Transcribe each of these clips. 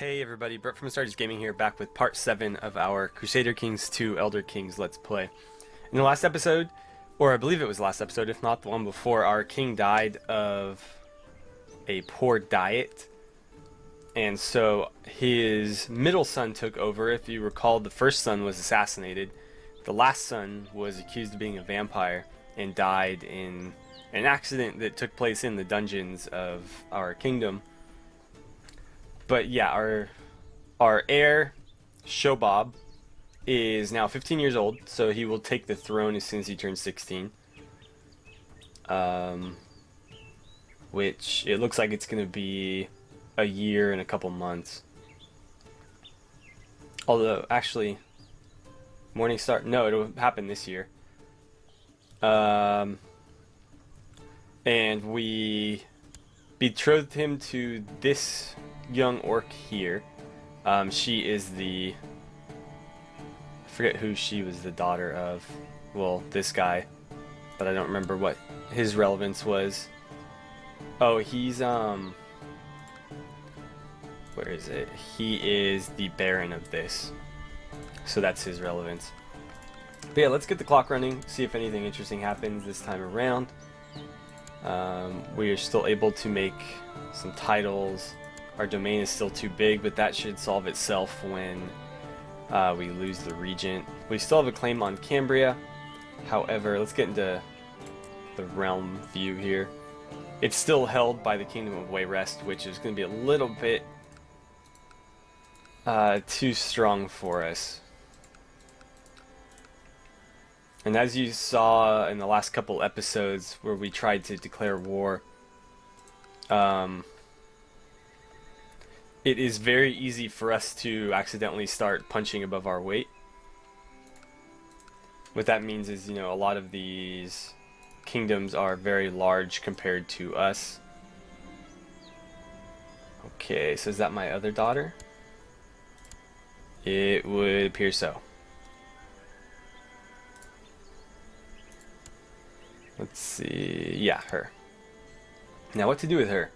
Hey everybody, Brett from Stardust Gaming here, back with part 7 of our Crusader Kings 2 Elder Kings Let's Play. In the last episode, or I believe it was the last episode, if not the one before, our king died of a poor diet. And so his middle son took over. If you recall, the first son was assassinated. The last son was accused of being a vampire and died in an accident that took place in the dungeons of our kingdom. But yeah, our heir, Shobob, is now 15 years old, so he will take the throne as soon as he turns 16. Which, it looks like it's going to be a year and a couple months. Although, actually, Morningstar, no, it'll happen this year. And we betrothed him to this young orc here. She is I forget who she was the daughter of. Well, this guy, but I don't remember what his relevance was. Oh, he's where is it? He is the Baron of this, so that's his relevance. But yeah, let's get the clock running, see if anything interesting happens this time around. We are still able to make some titles. Our domain is still too big, but that should solve itself when we lose the regent. We still have a claim on Cambria. However, let's get into the realm view here. It's still held by the Kingdom of Wayrest, which is going to be a little bit too strong for us. And as you saw in the last couple episodes where we tried to declare war, it is very easy for us to accidentally start punching above our weight. What that means is, you know, a lot of these kingdoms are very large compared to us. Okay, so is that my other daughter? It would appear so. Let's see. Yeah, her. Now, what to do with her?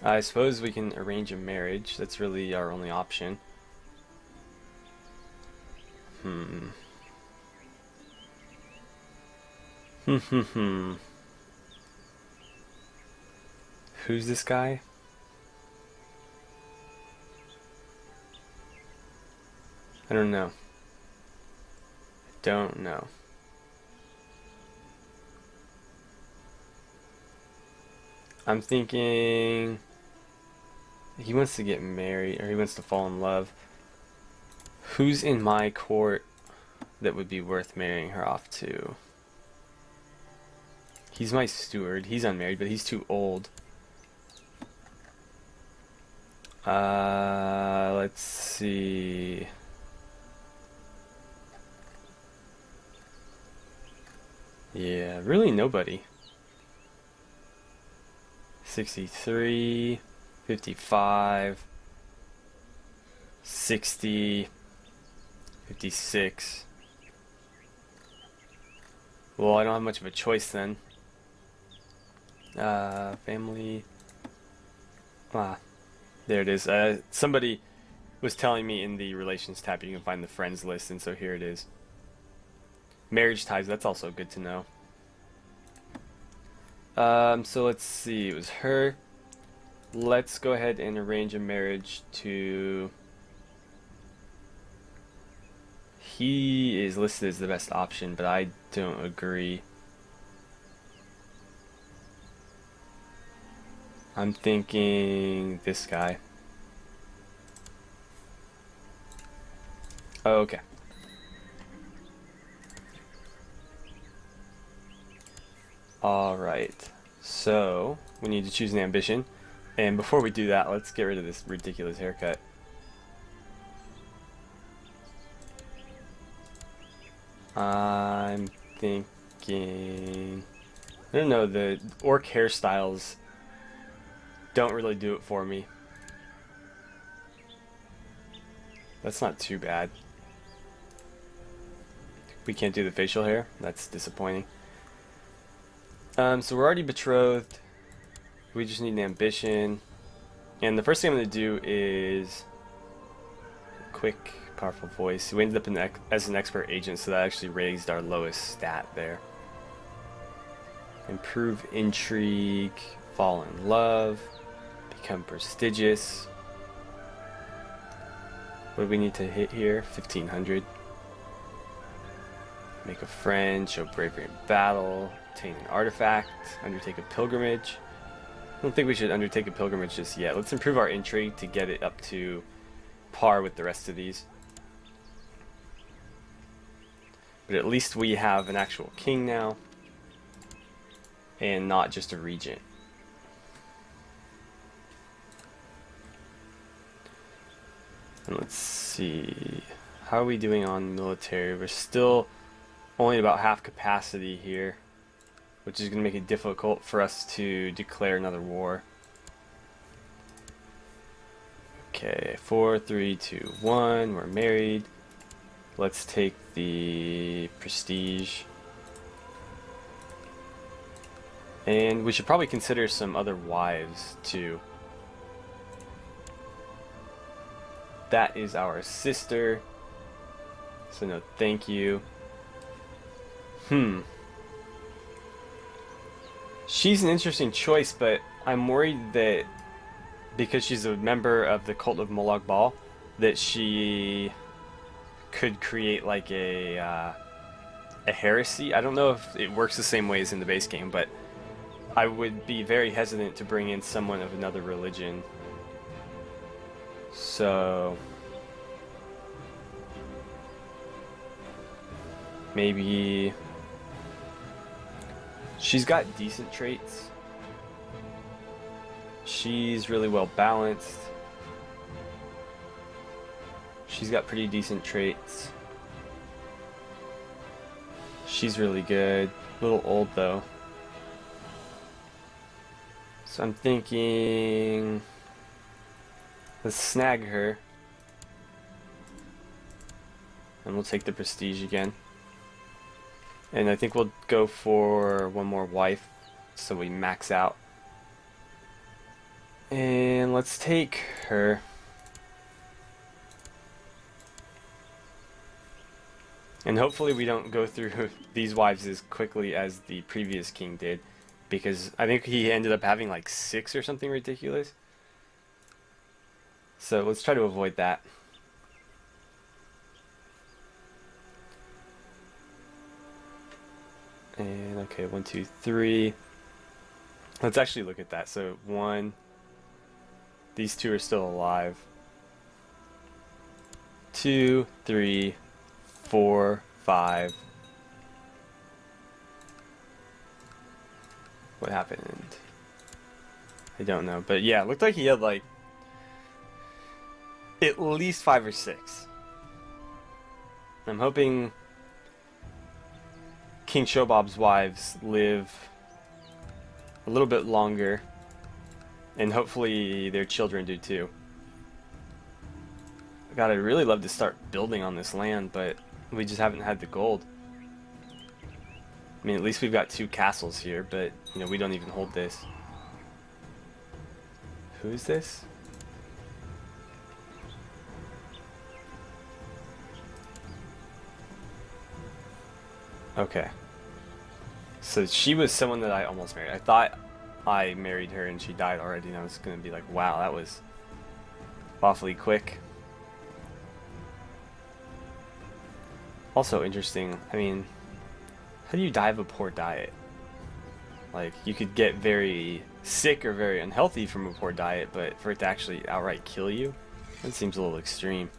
I suppose we can arrange a marriage. That's really our only option. Who's this guy? I don't know. Don't know. I'm thinking he wants to get married, or he wants to fall in love. Who's in my court that would be worth marrying her off to? He's my steward. He's unmarried, but he's too old. Let's see. Yeah, really nobody. 63, 55, 60, 56. Well, I don't have much of a choice then. Family. There it is. Somebody was telling me in the relations tab you can find the friends list, and so here it is. Marriage ties, that's also good to know. So let's see, it was her. Let's go ahead and arrange a marriage to... He is listed as the best option, but I don't agree. I'm thinking this guy. Oh, okay. Alright, so we need to choose an ambition, and before we do that, let's get rid of this ridiculous haircut. I'm thinking... I don't know, the orc hairstyles don't really do it for me. That's not too bad. We can't do the facial hair? That's disappointing. So we're already betrothed. We just need an ambition. And the first thing I'm going to do is quick, powerful voice. We ended up as an expert agent, so that actually raised our lowest stat there. Improve intrigue, fall in love, become prestigious. What do we need to hit here? 1500. Make a friend, show bravery in battle, obtain an artifact, undertake a pilgrimage. I don't think we should undertake a pilgrimage just yet. Let's improve our intrigue to get it up to par with the rest of these. But at least we have an actual king now, and not just a regent. And let's see, how are we doing on military? We're still only about half capacity here, which is going to make it difficult for us to declare another war. Okay, 4, 3, 2, 1, we're married. Let's take the prestige. And we should probably consider some other wives too. That is our sister. So no thank you. She's an interesting choice, but I'm worried that because she's a member of the cult of Molag Bal, that she could create like a heresy. I don't know if it works the same way as in the base game, but I would be very hesitant to bring in someone of another religion. So maybe she's got decent traits. She's really well balanced. She's got pretty decent traits. She's really good. A little old though. So I'm thinking, let's snag her. And we'll take the prestige again. And I think we'll go for one more wife, so we max out. And let's take her. And hopefully we don't go through these wives as quickly as the previous king did, because I think he ended up having like 6 or something ridiculous. So let's try to avoid that. And okay, 1, 2, 3. Let's actually look at that. So 1, these 2 are still alive. 2, 3, 4, 5. What happened? I don't know, but yeah, it looked like he had like at least 5 or 6. I'm hoping King Shobob's wives live a little bit longer, and hopefully their children do too. God, I'd really love to start building on this land, but we just haven't had the gold. I mean, at least we've got 2 castles here, but you know, we don't even hold this. Who is this? Okay. So she was someone that I almost married. I thought I married her and she died already, and I was going to be like, wow, that was awfully quick. Also interesting, I mean, how do you die of a poor diet? Like, you could get very sick or very unhealthy from a poor diet, but for it to actually outright kill you, that seems a little extreme.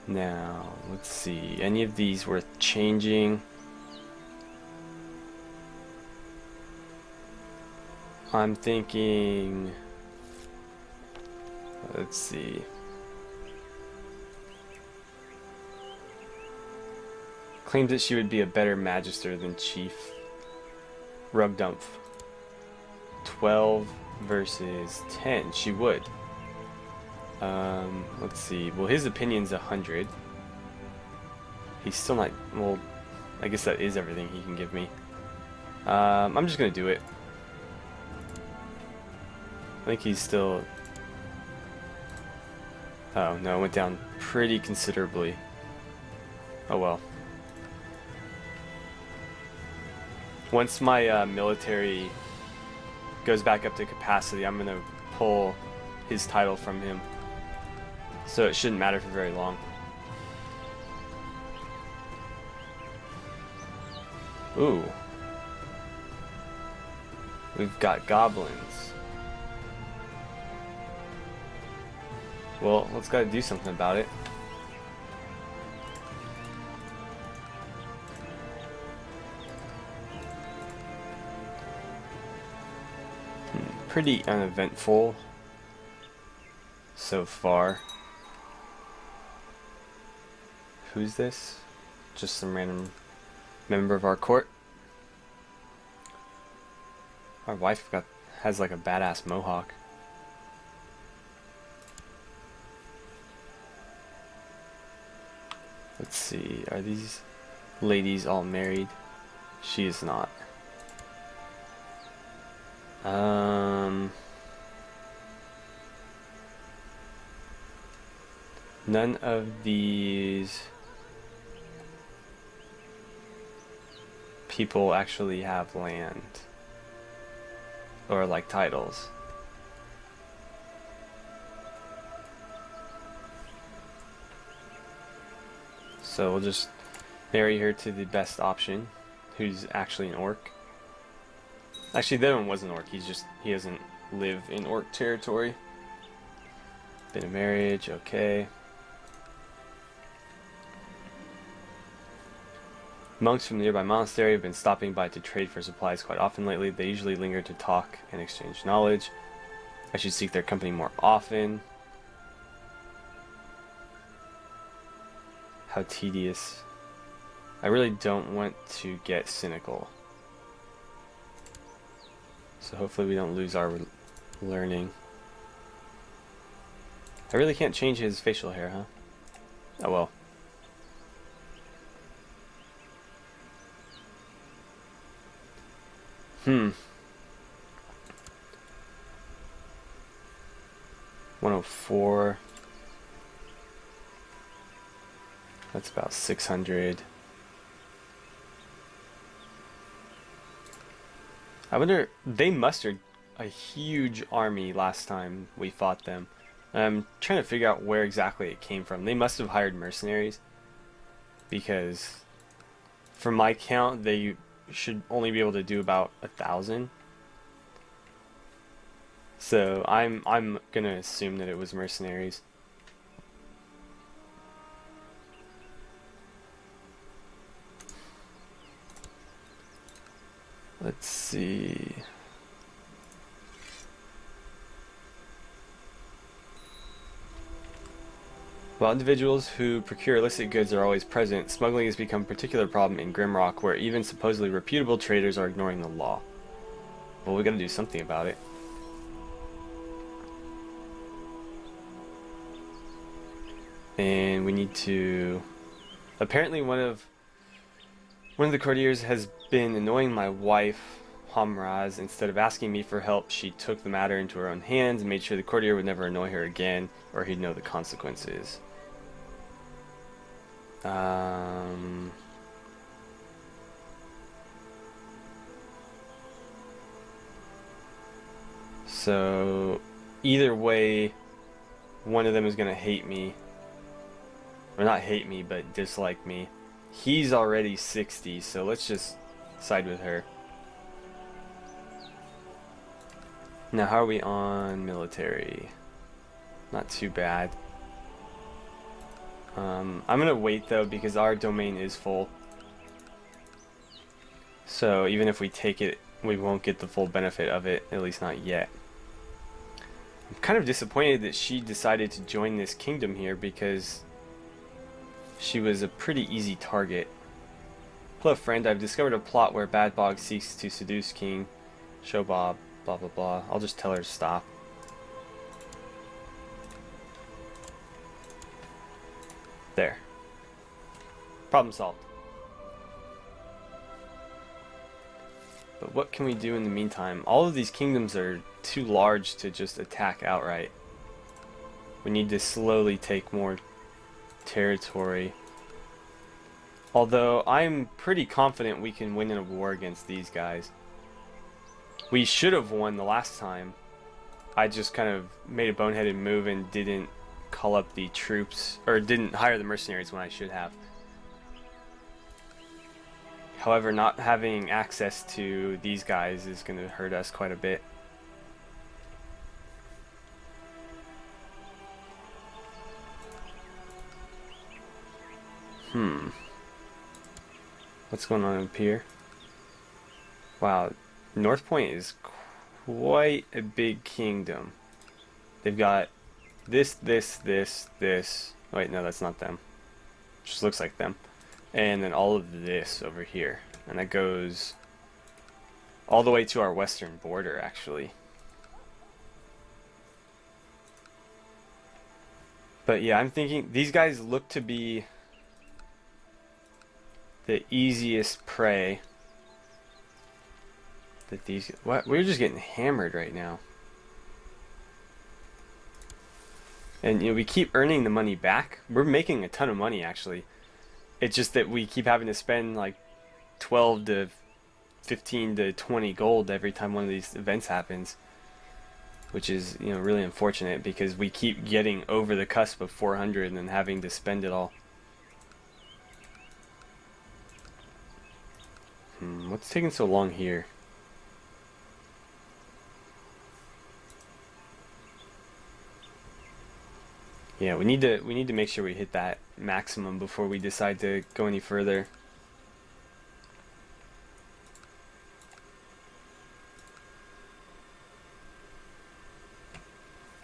Now, let's see, any of these worth changing? I'm thinking, let's see. Claims that she would be a better Magister than Chief. Rugdumph. 12 versus 10. She would. Let's see. Well, his opinion's 100. He's still not... Well, I guess that is everything he can give me. I'm just gonna do it. think he's still... Oh, no, it went down pretty considerably. Oh well. Once my military goes back up to capacity, I'm going to pull his title from him. So it shouldn't matter for very long. Ooh. We've got goblins. Well, let's gotta do something about it. Pretty uneventful so far. Who's this? Just some random member of our court. Our wife has like a badass mohawk. Let's see, are these ladies all married? She is not. None of these people actually have land or like titles. So we'll just marry her to the best option, who's actually an orc. Actually, that one was an orc. He doesn't live in orc territory. Been a marriage, okay. Monks from the nearby monastery have been stopping by to trade for supplies quite often lately. They usually linger to talk and exchange knowledge. I should seek their company more often. How tedious. I really don't want to get cynical. So hopefully we don't lose our learning. I really can't change his facial hair, huh? Oh well. Hmm. 104. That's about 600. I wonder, they mustered a huge army last time we fought them. I'm trying to figure out where exactly it came from. They must have hired mercenaries, because from my count they should only be able to do about 1,000. So I'm gonna assume that it was mercenaries. Let's see. While individuals who procure illicit goods are always present, smuggling has become a particular problem in Grimrock, where even supposedly reputable traders are ignoring the law. Well, we gotta do something about it. And we need to... Apparently one of the courtiers has been annoying my wife, Hamraz. Instead of asking me for help, she took the matter into her own hands and made sure the courtier would never annoy her again, or he'd know the consequences. So either way, one of them is gonna hate me. Or not hate me, but dislike me. He's already 60, so let's just side with her. Now, how are we on military? Not too bad. I'm gonna wait though, because our domain is full. So even if we take it, we won't get the full benefit of it, at least not yet. I'm kind of disappointed that she decided to join this kingdom here, because she was a pretty easy target. Hello friend, I've discovered a plot where Badbog seeks to seduce King Shobab, blah blah blah. I'll just tell her to stop. There. Problem solved. But what can we do in the meantime? All of these kingdoms are too large to just attack outright. We need to slowly take more territory. Although I'm pretty confident we can win in a war against these guys. We should have won the last time. I just kind of made a boneheaded move and didn't call up the troops, or didn't hire the mercenaries when I should have. However, not having access to these guys is going to hurt us quite a bit. What's going on up here? Wow, North Point is quite a big kingdom. They've got this. Wait, no, that's not them. Just looks like them. And then all of this over here. And that goes all the way to our western border, actually. But yeah, I'm thinking these guys look to be the easiest prey. That these... What? We're just getting hammered right now. And, you know, we keep earning the money back. We're making a ton of money, actually. It's just that we keep having to spend like 12 to 15 to 20 gold every time one of these events happens, which is, you know, really unfortunate because we keep getting over the cusp of 400 and then having to spend it all. What's taking so long here? Yeah, we need to make sure we hit that maximum before we decide to go any further.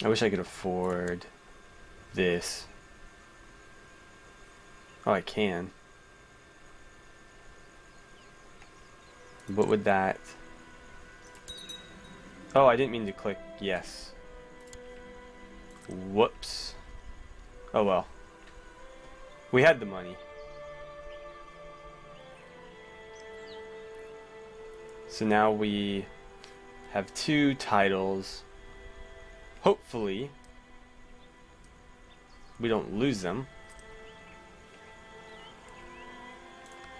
I wish I could afford this. Oh, I can. What would that... Oh, I didn't mean to click yes. Whoops. Oh well. We had the money. So now we have 2 titles. Hopefully we don't lose them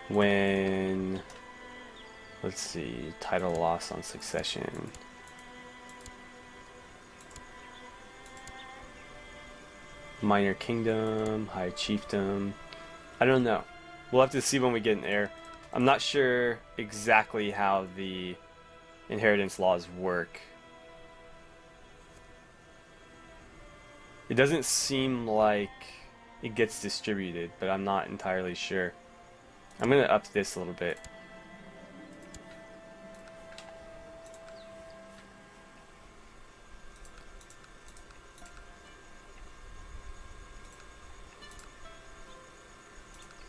when, let's see, title loss on succession. Minor kingdom, high chiefdom. I don't know. We'll have to see when we get an heir. I'm not sure exactly how the inheritance laws work. It doesn't seem like it gets distributed, but I'm not entirely sure. I'm gonna up this a little bit.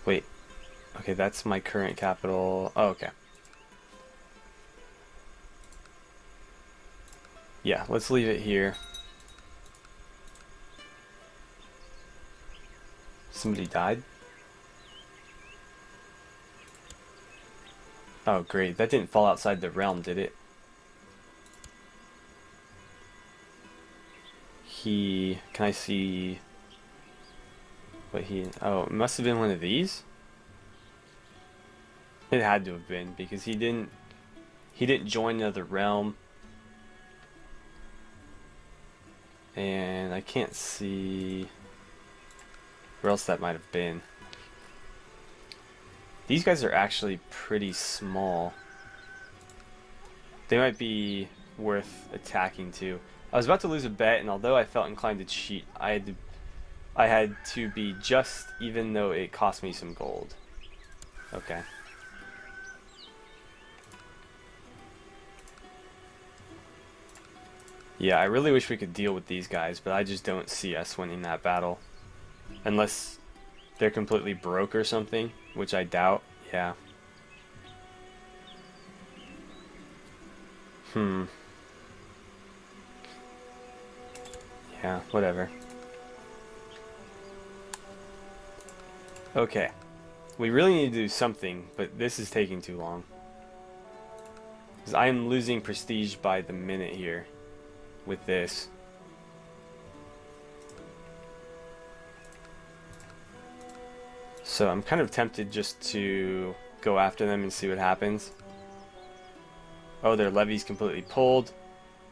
Wait. Okay, that's my current capital. Oh, okay. Yeah, let's leave it here. Somebody died? Oh, great. That didn't fall outside the realm, did it? Can I see what he... Oh, it must have been one of these? It had to have been, because he didn't join another realm. And I can't see where else that might have been. These guys are actually pretty small. They might be worth attacking too. I was about to lose a bet, and although I felt inclined to cheat, I had to be just, even though it cost me some gold. Okay. Yeah, I really wish we could deal with these guys, but I just don't see us winning that battle. Unless they're completely broke or something, which I doubt. Yeah. Yeah, whatever. Okay. We really need to do something, but this is taking too long. Because I am losing prestige by the minute here. with this. So I'm kind of tempted just to go after them and see what happens. Oh, their levy's completely pulled.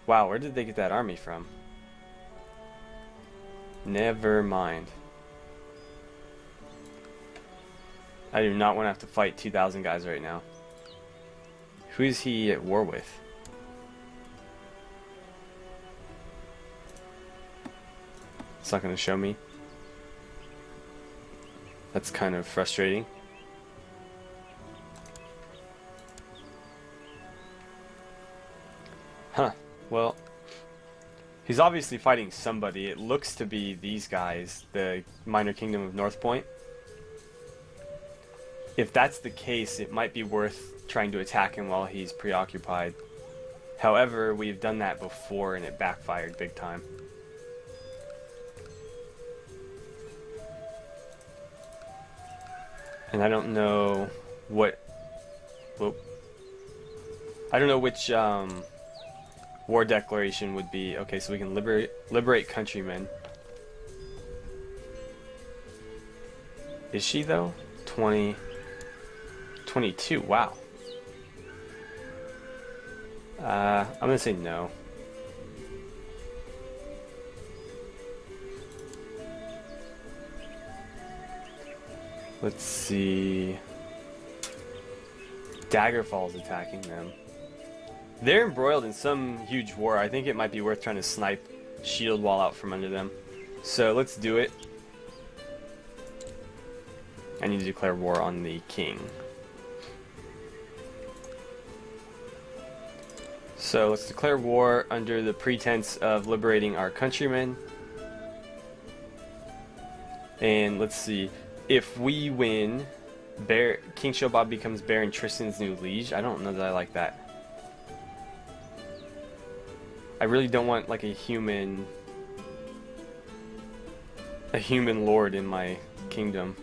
Wow, where did they get that army from? Never mind. I do not want to have to fight 2,000 guys right now. Who is he at war with? It's not going to show me. That's kind of frustrating. Huh. Well, he's obviously fighting somebody. It looks to be these guys, the Minor Kingdom of North Point. If that's the case, it might be worth trying to attack him while he's preoccupied. However, we've done that before and it backfired big time. And I don't know what... Whoop. I don't know which war declaration would be. Okay, so we can liberate countrymen. Is she though? 22. Wow. I'm gonna say no. Let's see. Daggerfall's attacking them. They're embroiled in some huge war. I think it might be worth trying to snipe Shield Wall out from under them. So let's do it. I need to declare war on the king. So let's declare war under the pretense of liberating our countrymen. And let's see. If we win, King Shobab becomes Baron Tristan's new liege. I don't know that I like that. I really don't want like a human lord in my kingdom.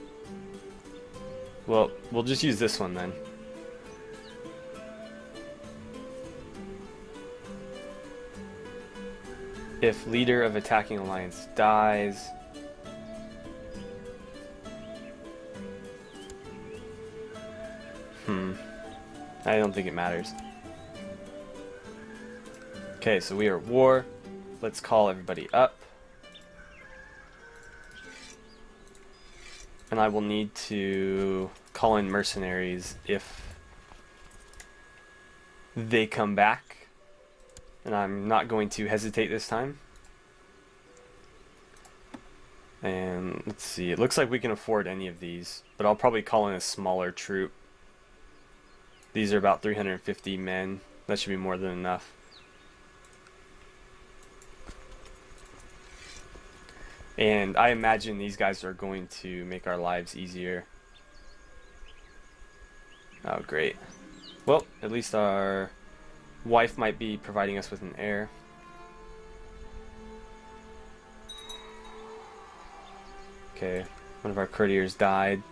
Well, we'll just use this one then. If leader of attacking alliance dies, I don't think it matters. Okay, so we are at war. Let's call everybody up. And I will need to call in mercenaries if they come back. And I'm not going to hesitate this time. And let's see, it looks like we can afford any of these, but I'll probably call in a smaller troop. These are about 350 men. That should be more than enough. And I imagine these guys are going to make our lives easier. Oh, great. Well, at least our wife might be providing us with an heir. Okay, one of our courtiers died.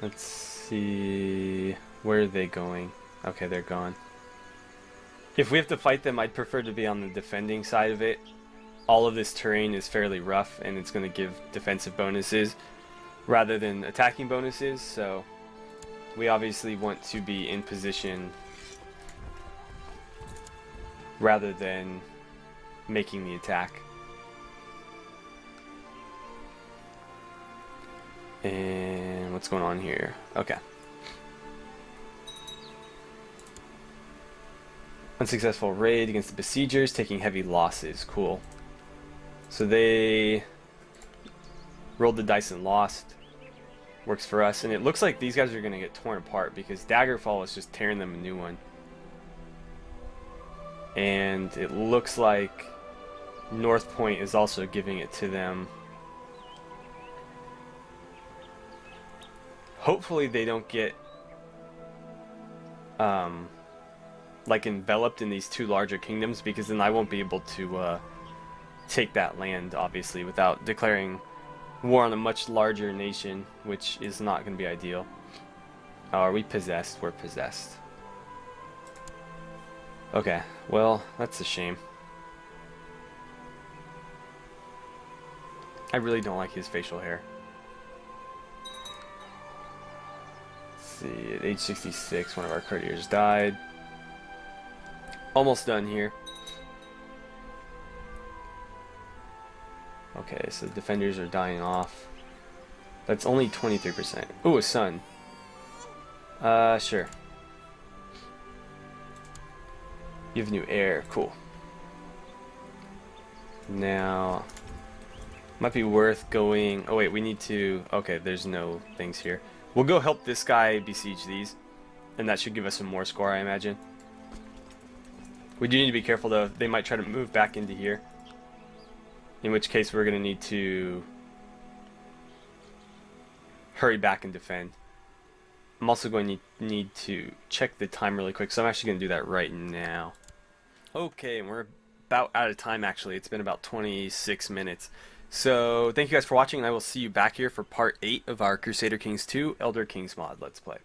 Let's see, where are they going? Okay, they're gone. If we have to fight them, I'd prefer to be on the defending side of it. All of this terrain is fairly rough and it's going to give defensive bonuses rather than attacking bonuses, so we obviously want to be in position rather than making the attack. And what's going on here? Okay. Unsuccessful raid against the besiegers, taking heavy losses. Cool. So they rolled the dice and lost. Works for us. And it looks like these guys are going to get torn apart because Daggerfall is just tearing them a new one. And it looks like North Point is also giving it to them. Hopefully they don't get like enveloped in these two larger kingdoms, because then I won't be able to take that land, obviously, without declaring war on a much larger nation, which is not going to be ideal. Oh, are we possessed? We're possessed. Okay, well, that's a shame. I really don't like his facial hair. Let's see, at age 66, one of our courtiers died. Almost done here. Okay, so the defenders are dying off. That's only 23%. Ooh, a son. Sure. You have a new heir. Cool. Now, might be worth going... Oh, wait, we need to... Okay, there's no things here. We'll go help this guy besiege these. And that should give us some more score, I imagine. We do need to be careful, though. They might try to move back into here. In which case, we're going to need to hurry back and defend. I'm also going to need to check the time really quick, so I'm actually going to do that right now. Okay, and we're about out of time, actually. It's been about 26 minutes. So, thank you guys for watching, and I will see you back here for part 8 of our Crusader Kings 2 Elder Kings mod Let's Play.